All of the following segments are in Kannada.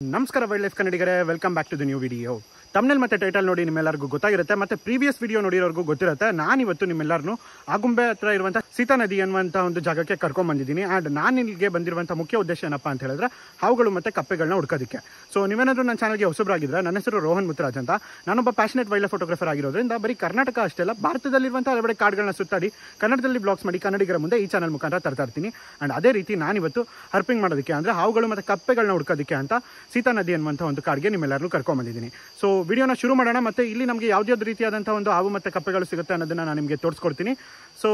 ನಮಸ್ಕಾರ ವೈಲ್ಡ್ ಲೈಫ್ ಕನ್ನಡಿಗರೇ, welcome back to the new video. Thumbnail ಮತ್ತು ಟೈಟಲ್ ನೋಡಿ ನಿಮ್ಮೆಲ್ಲರಿಗೂ ಗೊತ್ತಾಗಿರುತ್ತೆ, ಮತ್ತು ಪ್ರೀವಿಯಸ್ ವಿಡಿಯೋ ನೋಡಿರೋರ್ಗೂ ಗೊತ್ತಿರುತ್ತೆ. ನಾನಿವತ್ತು ನಿಮ್ಮೆಲ್ಲರನ್ನು ಆಗುಂಬೆ ಹತ್ರ ಇರುವಂಥ ಸೀತಾ ನದಿ ಅನ್ನುವಂಥ ಒಂದು ಜಾಗಕ್ಕೆ ಕರ್ಕೊಂಡ್ಬಂದಿದ್ದೀನಿ. ಆ್ಯಂಡ್ ನಾನು ಇಲ್ಲಿಗೆ ಬಂದಿರುವಂಥ ಮುಖ್ಯ ಉದ್ದೇಶ ಏನಪ್ಪ ಅಂತ ಹೇಳಿದ್ರೆ ಹಾವುಗಳು ಮತ್ತು ಕಪ್ಪೆಗಳನ್ನ ಹುಡ್ಕೋದಕ್ಕೆ. ಸೊ ನೀವೇನಾದರೂ ನನ್ನ ಚಾನಲ್ಗೆ ಹೊಸಬರಾಗಿದ್ದರೆ, ನನ್ನ ಹೆಸರು ರೋಹನ್ ಮುತ್ತರಾಜ್ ಅಂತ. ನಾನೊಬ್ಬ ಪ್ಯಾಷನೇಟ್ ವೈಲ್ಡ್ ಲೈಫ್ ಫೋಟೋಗ್ರಾಫರ್ ಆಗಿರೋದ್ರಿಂದ ಬರೀ ಕರ್ನಾಟಕ ಅಷ್ಟೇ ಅಲ್ಲ, ಭಾರತದಲ್ಲಿರುವಂಥ ಹಲವೆಡೆ ಕಾಡುಗಳನ್ನ ಸುತ್ತಾಡಿ ಕನ್ನಡದಲ್ಲಿ ಬ್ಲಾಗ್ಸ್ ಮಾಡಿ ಕನ್ನಡಿಗರ ಮುಂದೆ ಈ ಚಾನಲ್ ಮುಖಾಂತರ ತರ್ತಾ ಇರ್ತೀನಿ. ಆ್ಯಂಡ್ ಅದೇ ರೀತಿ ನಾನಿವತ್ತು ಹರ್ಪಿಂಗ್ ಮಾಡೋದಕ್ಕೆ, ಅಂದರೆ ಹಾವುಗಳು ಮತ್ತು ಕಪ್ಪೆಗಳನ್ನ ಹುಡ್ಕೋದಕ್ಕೆ ಅಂತ ಸೀತಾ ನದಿ ಅನ್ನುವಂಥ ಒಂದು ಕಾಡಿಗೆ ನಿಮ್ಮೆಲ್ಲರೂ ಕರ್ಕೊಂಡ್ಬಂದಿದ್ದೀನಿ. ಸೊ ವಿಡಿಯೋನ ಶುರು ಮಾಡೋಣ. ಮತ್ತು ಇಲ್ಲಿ ನಮಗೆ ಯಾವುದ್ಯಾವ್ದು ರೀತಿಯಾದಂಥ ಒಂದು ಹಾವು ಮತ್ತು ಕಪ್ಪೆಗಳು ಸಿಗುತ್ತೆ ಅನ್ನೋದನ್ನು ನಾನು ನಿಮಗೆ ತೋರಿಸ್ಕೊಡ್ತೀನಿ. ಸೊ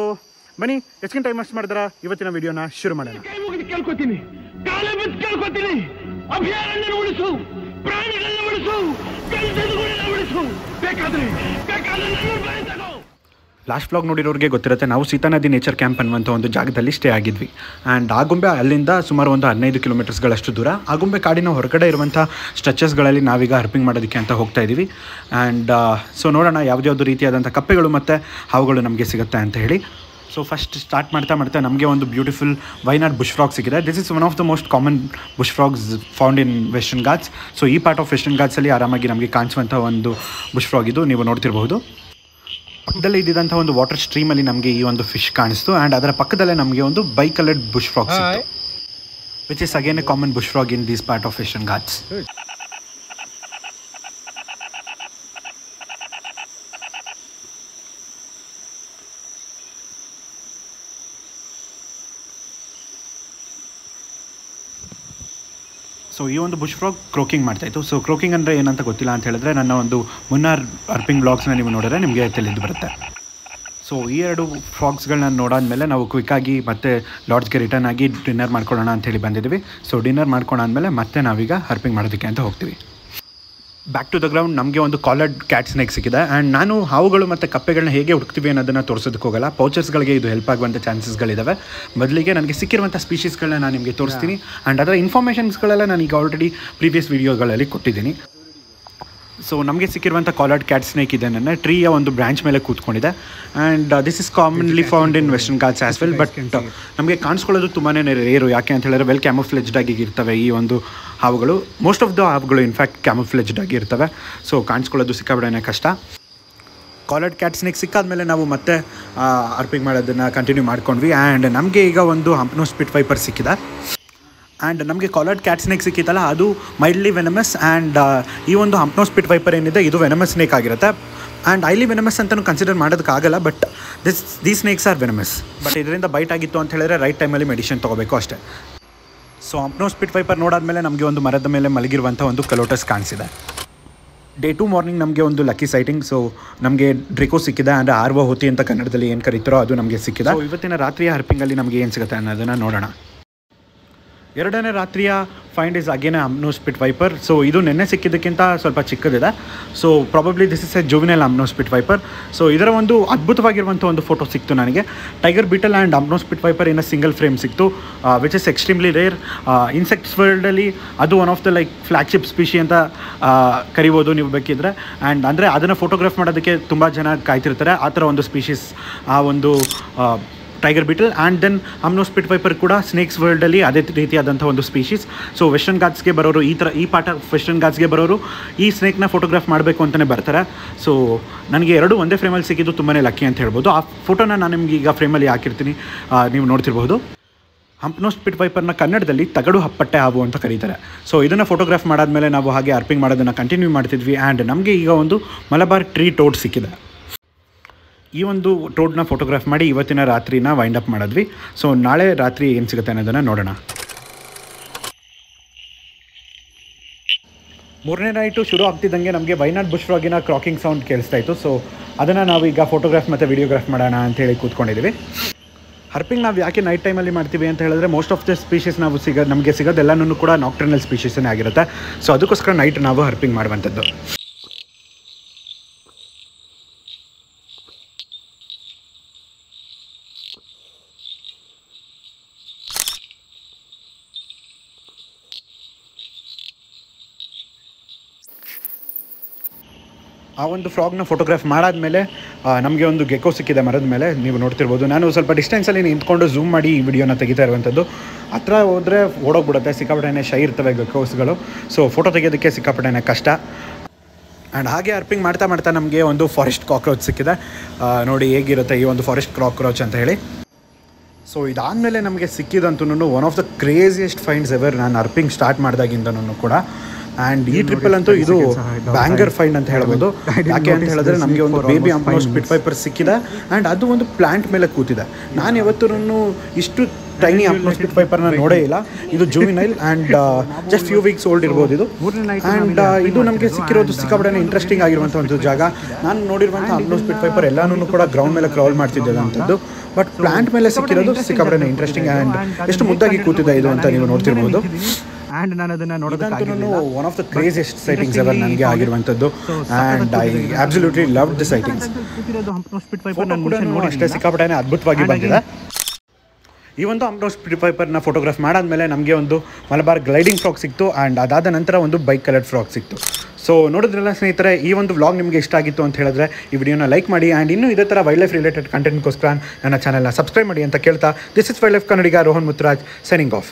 ಬನ್ನಿ, ಎಷ್ಟು ಟೈಮ್ ವೇಸ್ಟ್ ಮಾಡಿದ್ರೆ ಇವತ್ತಿನ ವಿಡಿಯೋನ ಶುರು ಮಾಡೋಣ. ಕೇಳ್ಕೊತೀನಿ, ಅಭಯಾರಣ್ಯ ಉಳಿಸು, ಪ್ರಾಣಿಗಳನ್ನ ಉಳಿಸು, ಉಳಿಸು, ಬೇಕಾದ್ರೆ ಲಾಸ್ಟ್ ವ್ಲಾಗ್ ನೋಡಿರೋರಿಗೆ ಗೊತ್ತಿರುತ್ತೆ, ನಾವು ಸೀತಾ ನದಿ ನೇಚರ್ ಕ್ಯಾಂಪ್ ಅನ್ನುವಂಥ ಒಂದು ಜಾಗದಲ್ಲಿ ಸ್ಟೇ ಆಗಿದ್ವಿ. ಆ್ಯಂಡ್ ಆಗುಂಬೆ ಅಲ್ಲಿಂದ ಸುಮಾರು ಒಂದು 15 ಕಿಲೋಮೀಟರ್ಸ್ಗಳಷ್ಟು ದೂರ. ಆಗುಂಬೆ ಕಾಡಿನ ಹೊರಗಡೆ ಇರುವಂಥ ಸ್ಟ್ರೆಚಸ್ಗಳಲ್ಲಿ ನಾವೀಗ ಹರ್ಪಿಂಗ್ ಮಾಡೋದಕ್ಕೆ ಅಂತ ಹೋಗ್ತಾ ಇದ್ದೀವಿ. ಆ್ಯಂಡ್ ಸೊ ನೋಡೋಣ ಯಾವುದ್ಯಾವುದು ರೀತಿಯಾದಂಥ ಕಪ್ಪೆಗಳು ಮತ್ತು ಹಾವುಗಳು ನಮಗೆ ಸಿಗುತ್ತೆ ಅಂತ ಹೇಳಿ. ಸೊ ಫಸ್ಟ್ ಸ್ಟಾರ್ಟ್ ಮಾಡ್ತಾ ನಮಗೆ ಒಂದು ಬ್ಯೂಟಿಫುಲ್ ವೈನಾಡ್ ಬುಷ್ ಫ್ರಾಗ್ ಸಿಕ್ಕಿದೆ. This is one of the most common bush frogs found in Western Ghats. So ಈ ಪಾರ್ಟ್ ಆಫ್ ವೆಸ್ಟರ್ನ್ ಘಾಟ್ಸಲ್ಲಿ ಆರಾಮಾಗಿ ನಮಗೆ ಕಾಣಿಸುವಂಥ ಒಂದು ಬುಷ್ ಫ್ರಾಗ್ ಇದು, ನೀವು ನೋಡ್ತಿರ್ಬಹುದು. ಪಕ್ಕದಲ್ಲೇ ಇದ್ದಿದ್ದಂಥ ಒಂದು ವಾಟರ್ ಸ್ಟ್ರೀಮಲ್ಲಿ ನಮಗೆ ಈ ಒಂದು ಫಿಶ್ ಕಾಣಿಸ್ತು. ಆ್ಯಂಡ್ ಅದರ ಪಕ್ಕದಲ್ಲೇ ನಮಗೆ ಒಂದು ಬೈ ಕಲರ್ಡ್ ಬುಷ್ ಫ್ರಾಗ್ ಸಿಕ್ತು, which is again A common bush frog in these part of western Ghats. So ಈ ಒಂದು ಬುಷ್ ಫ್ರಾಗ್ ಕ್ರೋಕಿಂಗ್ ಮಾಡ್ತಾಯಿತ್ತು. ಸೊ ಕ್ರೋಕಿಂಗ್ ಅಂದರೆ ಏನಂತ ಗೊತ್ತಿಲ್ಲ ಅಂತ ಹೇಳಿದ್ರೆ, ನನ್ನ ಒಂದು ಮುನ್ನಾರ್ ಹರ್ಪಿಂಗ್ ಬ್ಲಾಗ್ಸ್ನ ನೀವು ನೋಡಿದ್ರೆ ನಿಮಗೆ ತಿಳಿದು ಬರುತ್ತೆ. ಸೊ ಈ ಎರಡು ಫ್ರಾಗ್ಸ್ಗಳನ್ನ ನೋಡಾದ್ಮೇಲೆ ನಾವು ಕ್ವಿಕ್ಕಾಗಿ ಮತ್ತೆ ಲಾಡ್ಜ್ಗೆ ರಿಟರ್ನ್ ಆಗಿ ಡಿನ್ನರ್ ಮಾಡ್ಕೊಳ್ಳೋಣ ಅಂಥೇಳಿ ಬಂದಿದ್ದೀವಿ. ಸೊ ಡಿನ್ನರ್ ಮಾಡ್ಕೊಂಡಾದ್ಮೇಲೆ ಮತ್ತೆ ನಾವೀಗ ಹರ್ಪಿಂಗ್ ಮಾಡೋದಕ್ಕೆ ಅಂತ ಹೋಗ್ತೀವಿ. Back to the ground. ನಮಗೆ ಒಂದು ಕಾಲರ್ಡ್ ಕ್ಯಾಟ್ ಸ್ನೇಕ್ ಸಿಕ್ಕಿದೆ. ಆ್ಯಂಡ್ ನಾನು ಹಾವುಗಳು ಮತ್ತು ಕಪ್ಪೆಗಳನ್ನ ಹೇಗೆ ಹುಡುಕ್ತೀವಿ ಅನ್ನೋದನ್ನು ತೋರಿಸೋದಕ್ಕೆ ಹೋಗಲ್ಲ. ಪೌಚರ್ಸ್ಗಳಿಗೆ ಇದು ಹೆಲ್ಪ್ ಆಗುವಂಥ ಚಾನ್ಸಸ್ಗಳಿದ್ದಾವೆ. ಬದಲಿಗೆ ನನಗೆ ಸಿಕ್ಕಿರುವಂಥ ಸ್ಪೀಷೀಸ್ಗಳನ್ನ ನಾನು ನಿಮಗೆ ತೋರಿಸ್ತೀನಿ. ಆ್ಯಂಡ್ ಅದರ ಇನ್ಫಾರ್ಮೇಷನ್ಸ್ಗಳೆಲ್ಲ ನಾನೀಗ ಆಲ್ರೆಡಿ ಪ್ರೀವಿಯಸ್ ವೀಡಿಯೋಗಳಲ್ಲಿ ಕೊಟ್ಟಿದ್ದೀನಿ. ಸೊ ನಮಗೆ ಸಿಕ್ಕಿರುವಂಥ ಕಾಲರ್ಡ್ ಕ್ಯಾಟ್ ಸ್ನೇಕ್ ಇದೆ ನನ್ನ ಟ್ರೀಯ ಒಂದು ಬ್ರಾಂಚ್ ಮೇಲೆ ಕೂತ್ಕೊಂಡಿದೆ. And this is commonly found in Western Ghats as well. But ನಮಗೆ ಕಾಣಿಸ್ಕೊಳ್ಳೋದು ತುಂಬಾ ರೇರು. ಯಾಕೆ ಅಂತ ಹೇಳಿದ್ರೆ ವೆಲ್ ಕ್ಯಾಮೋಫ್ಲೆಜ್ಡ್ ಆಗಿ ಇರ್ತವೆ ಈ ಒಂದು ಹಾವುಗಳು. ಮೋಸ್ಟ್ ಆಫ್ ದ ಹಾವುಗಳು ಇನ್ಫ್ಯಾಕ್ಟ್ ಕ್ಯಾಮೋಫ್ಲೆಜ್ಡ್ ಆಗಿ ಇರ್ತವೆ. ಸೊ ಕಾಣಿಸ್ಕೊಳ್ಳೋದು ಸಿಕ್ಕಾಬಿಡನೆ ಕಷ್ಟ. ಕಾಲರ್ಡ್ ಕ್ಯಾಟ್ ಸ್ನೇಕ್ ಸಿಕ್ಕಾದ್ಮೇಲೆ ನಾವು ಮತ್ತೆ ಹರ್ಪಿಂಗ್ ಮಾಡೋದನ್ನು ಕಂಟಿನ್ಯೂ ಮಾಡ್ಕೊಂಡ್ವಿ. ಆ್ಯಂಡ್ ನಮಗೆ ಈಗ ಒಂದು ಹಂಪ್ನೋಸ್ ಸ್ಪಿಟ್ ವೈಪರ್ ಸಿಕ್ಕಿದೆ. ಆ್ಯಂಡ್ ನಮಗೆ ಕಾಲರ್ಡ್ ಕ್ಯಾಟ್ ಸ್ನೇಕ್ ಸಿಕ್ಕಿತ್ತಲ್ಲ, ಅದು ಮೈಲ್ಡ್ಲಿ ವೆನಮಸ್. ಆ್ಯಂಡ್ ಈ ಒಂದು ಹಂಪ್ನೋಸ್ ಸ್ಪಿಟ್ ವೈಪರ್ ಏನಿದೆ ಇದು ವೆನಮಸ್ ಸ್ನೇಕ್ ಆಗಿರುತ್ತೆ. ಆ್ಯಂಡ್ ಹೈಲಿ ವೆನಮಸ್ ಅಂತಲೂ ಕನ್ಸಿಡರ್ ಮಾಡೋದಕ್ಕಾಗಲ್ಲ, but these snakes are venomous. But ಇದರಿಂದ ಬೈಟ್ ಆಗಿತ್ತು ಅಂತ ಹೇಳಿದ್ರೆ ರೈಟ್ ಟೈಮಲ್ಲಿ ಮೆಡಿಸಿನ್ ತೊಗೋಬೇಕು ಅಷ್ಟೇ. ಸೊ ಹಂಪ್ನೋಸ್ ಸ್ಪಿಟ್ ವೈಪರ್ ನೋಡಾದ್ಮೇಲೆ ನಮಗೆ ಒಂದು ಮರದ ಮೇಲೆ ಮಲಗಿರುವಂಥ ಒಂದು ಕಲೋಟಸ್ ಕಾಣಿಸಿದೆ. ಡೇ 2 ಮಾರ್ನಿಂಗ್ ನಮಗೆ ಒಂದು ಲಕ್ಕಿ ಸೈಟಿಂಗ್. ಸೊ ನಮಗೆ ಡ್ರಿಕೋ ಸಿಕ್ಕಿದೆ. ಅಂದರೆ ಆರ್ವ ಹೋತಿ ಅಂತ ಕನ್ನಡದಲ್ಲಿ ಏನು ಕರೀತಾರೋ ಅದು ನಮಗೆ ಸಿಕ್ಕಿದೆ. ಸೊ ಇವತ್ತಿನ ರಾತ್ರಿಯ ಹರ್ಪಿಂಗಲ್ಲಿ ನಮಗೆ ಏನು ಸಿಗುತ್ತೆ ಅನ್ನೋದನ್ನು ನೋಡೋಣ. ಎರಡನೇ ರಾತ್ರಿಯ find is again hump nose spit viper. So ಇದು ನೆನ್ನೆ ಸಿಕ್ಕಿದ್ದಕ್ಕಿಂತ ಸ್ವಲ್ಪ ಚಿಕ್ಕದಿದೆ. So probably this is a juvenile hump nose spit viper. So ಇದರ ಒಂದು ಅದ್ಭುತವಾಗಿರುವಂಥ ಒಂದು ಫೋಟೋ ಸಿಕ್ತು ನನಗೆ. Tiger beetle and hump nose spit viper in a single frame ಸಿಕ್ತು, which is extremely rare. Insects ವರ್ಲ್ಡಲ್ಲಿ ಅದು one of the flagship species ಅಂತ ಕರಿಬೋದು ನೀವು ಬೇಕಿದ್ರೆ. ಆ್ಯಂಡ್ ಅಂದರೆ ಅದನ್ನು ಫೋಟೋಗ್ರಾಫ್ ಮಾಡೋದಕ್ಕೆ ತುಂಬ ಜನ ಕಾಯ್ತಿರ್ತಾರೆ. ಆ ಥರ ಒಂದು ಸ್ಪೀಷೀಸ್ ಆ ಒಂದು tiger beetle. And then hump nose spit viper ಕೂಡ ಸ್ನೇಕ್ಸ್ ವರ್ಲ್ಡಲ್ಲಿ ಅದೇ ರೀತಿಯಾದಂಥ ಒಂದು ಸ್ಪೀಷೀಸ್. ಸೊ ವೆಸ್ಟರ್ನ್ ಘಾಟ್ಸ್ಗೆ ಬರೋರು ಈ ಪಾರ್ಟ್ ಆಫ್ ವೆಸ್ಟರ್ನ್ ಘಾಟ್ಸ್ಗೆ ಬರೋರು ಈ ಸ್ನೇಕ್ನ ಫೋಟೋಗ್ರಾಫ್ ಮಾಡಬೇಕು ಅಂತಲೇ ಬರ್ತಾರೆ. ಸೊ ನನಗೆ ಎರಡು ಒಂದೇ ಫ್ರೇಮಲ್ಲಿ ಸಿಕ್ಕಿದ್ದು ತುಂಬಾ ಲಕ್ಕಿ ಅಂತ ಹೇಳ್ಬೋದು. ಆ ಫೋಟೋನ ನಾನು ನಿಮ್ಗೆ ಈಗ ಫ್ರೇಮಲ್ಲಿ ಹಾಕಿರ್ತೀನಿ, ನೀವು ನೋಡ್ತಿರ್ಬೋದು. ಹಂಪ್ನೋಸ್ ಸ್ಪಿಟ್ ವೈಪರ್ನ ಕನ್ನಡದಲ್ಲಿ ತಗಡು ಹಪ್ಪಟ್ಟೆ ಹಾವು ಅಂತ ಕರೀತಾರೆ. ಸೊ ಇದನ್ನು ಫೋಟೋಗ್ರಾಫ್ ಮಾಡಾದ್ಮೇಲೆ ನಾವು ಹಾಗೆ ಹರ್ಪಿಂಗ್ ಮಾಡೋದನ್ನು ಕಂಟಿನ್ಯೂ ಮಾಡ್ತಿದ್ವಿ. ಆ್ಯಂಡ್ ನಮಗೆ ಈಗ ಒಂದು ಮಲಬಾರ್ ಟ್ರೀ ಟೋಡ್ ಸಿಕ್ಕಿದೆ. ಈ ಒಂದು ಟೋಡ್ನ ಫೋಟೋಗ್ರಾಫ್ ಮಾಡಿ ಇವತ್ತಿನ ರಾತ್ರಿನ ವೈಂಡ್ ಅಪ್ ಮಾಡಿದ್ವಿ. ಸೊ ನಾಳೆ ರಾತ್ರಿ ಏನು ಸಿಗುತ್ತೆ ಅನ್ನೋದನ್ನು ನೋಡೋಣ. ಮೂರನೇ ನೈಟು ಶುರು ಆಗ್ತಿದ್ದಂಗೆ ನಮಗೆ ವೈನಾಡ್ ಬುಷ್ ಫ್ರಾಗಿನ ಕ್ರಾಕಿಂಗ್ ಸೌಂಡ್ ಕೇಳಿಸ್ತಾ ಇತ್ತು. ಸೊ ಅದನ್ನು ನಾವು ಈಗ ಫೋಟೋಗ್ರಾಫ್ ಮತ್ತು ವಿಡಿಯೋಗ್ರಾಫ್ ಮಾಡೋಣ ಅಂತೇಳಿ ಕೂತ್ಕೊಂಡಿದ್ದೀವಿ. ಹರ್ಪಿಂಗ್ ನಾವು ಯಾಕೆ ನೈಟ್ ಟೈಮಲ್ಲಿ ಮಾಡ್ತೀವಿ ಅಂತ ಹೇಳಿದ್ರೆ, ಮೋಸ್ಟ್ ಆಫ್ ದ ಸ್ಪೀಷೀಸ್ ನಾವು ನಮಗೆ ಸಿಗೋದೆಲ್ಲನೂ ಕೂಡ ನಾಕ್ಟರ್ನಲ್ ಸ್ಪೀಷೀಸೇ ಆಗಿರುತ್ತೆ. ಸೊ ಅದಕ್ಕೋಸ್ಕರ ನೈಟ್ ನಾವು ಹರ್ಪಿಂಗ್ ಮಾಡುವಂಥದ್ದು. ಆ ಒಂದು ಫ್ರಾಗ್ನ ಫೋಟೋಗ್ರಾಫ್ ಮಾಡಾದ್ಮೇಲೆ ನಮಗೆ ಒಂದು ಗೆಕೋ ಸಿಕ್ಕಿದೆ ಮರದ ಮೇಲೆ, ನೀವು ನೋಡ್ತಿರ್ಬೋದು. ನಾನು ಸ್ವಲ್ಪ ಡಿಸ್ಟೆನ್ಸಲ್ಲಿ ನಿಂತ್ಕೊಂಡು ಝೂಮ್ ಮಾಡಿ ಈ ವಿಡಿಯೋನ ತೆಗಿತಾ ಇರುವಂಥದ್ದು. ಹತ್ರ ಹೋದರೆ ಓಡೋಗ್ಬಿಡುತ್ತೆ, ಸಿಕ್ಕಾಪಟ್ಟೆನೇ ಶೈ ಇರ್ತವೆ ಗೆಕೋಸ್ಗಳು. ಸೊ ಫೋಟೋ ತೆಗೆಯೋದಕ್ಕೆ ಸಿಕ್ಕಾಪಟ್ಟೆನೇ ಕಷ್ಟ. ಆ್ಯಂಡ್ ಹಾಗೆ ಅರ್ಪಿಂಗ್ ಮಾಡ್ತಾ ಮಾಡ್ತಾ ನಮಗೆ ಒಂದು ಫಾರೆಸ್ಟ್ ಕಾಕ್ರೋಚ್ ಸಿಕ್ಕಿದೆ. ನೋಡಿ ಹೇಗಿರುತ್ತೆ ಈ ಒಂದು ಫಾರೆಸ್ಟ್ ಕಾಕ್ರೋಚ್ ಅಂತ ಹೇಳಿ. ಸೊ ಇದಾದಮೇಲೆ ನಮಗೆ ಸಿಕ್ಕಿದಂತೂ one of the craziest finds ever ನಾನು ಅರ್ಪಿಂಗ್ ಸ್ಟಾರ್ಟ್ ಮಾಡಿದಾಗಿಂದನೂ ಕೂಡ. ಆ್ಯಂಡ್ ಈ ಟ್ರಿಪ್ಪಲ್ಲಂತೂ ಇದು ಬ್ಯಾಂಗರ್ ಫೈಂಡ್ ಅಂತ ಹೇಳ್ಬೋದು. ಯಾಕೆ ಅಂತ ಹೇಳಿದ್ರೆ ನಮಗೆ ಒಂದು ಬೇಬಿ ಅಂಪ್ನೋ ಸ್ಪಿಟ್ ವೈಪರ್ ಸಿಕ್ಕಿದೆ ಆ್ಯಂಡ್ ಅದು ಒಂದು ಪ್ಲ್ಯಾಂಟ್ ಮೇಲೆ ಕೂತಿದೆ. ನಾನು ಯಾವತ್ತೂ ಇಷ್ಟು ಟೈನಿ ಅಂಪ್ನೋ ಸ್ಪಿಟ್ ವೈಪರ್ನ ನೋಡೇ ಇಲ್ಲ. ಇದು juvenile and just few weeks old ಇರ್ಬೋದು ಇದು. ಆ್ಯಂಡ್ ಇದು ನಮಗೆ ಸಿಕ್ಕಿರೋದು ಸಿಕ್ಕಾಪಟ್ಟೆ ಇಂಟ್ರೆಸ್ಟಿಂಗ್ ಆಗಿರುವಂಥ ಒಂದು ಜಾಗ. ನಾನು ನೋಡಿರುವಂಥ ಅಂಪ್ನೋ ಸ್ಪಿಟ್ ವೈಪರ್ ಎಲ್ಲನೂ ಕೂಡ ಗ್ರೌಂಡ್ ಮೇಲೆ ಕ್ರೌಲ್ ಮಾಡ್ತಿದ್ದೆ ಅಂಥದ್ದು. ಬಟ್ ಪ್ಲ್ಯಾಂಟ್ ಮೇಲೆ ಸಿಕ್ಕಿರೋದು ಸಿಕ್ಕಾಪಟ್ಟೆ ಇಂಟ್ರೆಸ್ಟಿಂಗ್ ಆ್ಯಂಡ್ ಎಷ್ಟು ಮುದ್ದಾಗಿ ಕೂತಿದೆ ಇದು ಅಂತ ನೀವು ನೋಡ್ತಿರ್ಬೋದು. ಆ್ಯಂಡ್ ನಾನು ಅದನ್ನು ನೋಡೋದಕ್ಕಾಗಿಲ್ಲ. One of the craziest sightings ever ನನಗೆ ಆಗಿರುವಂಥದ್ದು. And I absolutely love the sightings. ಅಷ್ಟೇ ಸಿಕ್ಕಾಪಟ್ಟೆ ಅದ್ಭುತವಾಗಿ ಬಂದಿದೆ. ಈ ಒಂದು ಅಂಪ್ನೋ ಸ್ಪಿಟ್ ವೈಪರ್ನ ಫೋಟೋಗ್ರಾಫ್ ಮಾಡಾದ್ಮೇಲೆ ನಮಗೆ ಒಂದು ಮಲಬಾರ್ ಗ್ಲೈಡಿಂಗ್ ಫ್ರಾಕ್ ಸಿಕ್ತು ಆ್ಯಂಡ್ ಅದಾದ ನಂತರ ಒಂದು ಬೈಕ್ ಕಲರ್ಡ್ ಫ್ರಾಕ್ ಸಿಕ್ತು. ಸೊ ನೋಡಿದ್ರಲ್ಲ ಸ್ನೇಹಿತರೆ, ಈ ಒಂದು ವ್ಲಾಗ್ ನಿಮಗೆ ಇಷ್ಟ ಆಗಿತ್ತು ಅಂತ ಹೇಳಿದ್ರೆ ಈ ವಿಡಿಯೋನ ಲೈಕ್ ಮಾಡಿ ಆ್ಯಂಡ್ ಇನ್ನೂ ಇದೇ ಥರ ವೈಲ್ಡ್ ಲೈಫ್ ರಿಲೇಟೆಡ್ ಕಂಟೆಂಟ್ಗೋಸ್ಕರ ನನ್ನ ಚಾನಲ್ನ ಸಬ್ಸ್ಕ್ರೈಬ್ ಮಾಡಿ ಅಂತ ಕೇಳ್ತಾ, this is wild life Kannadiga Rohan Muthuraj signing off.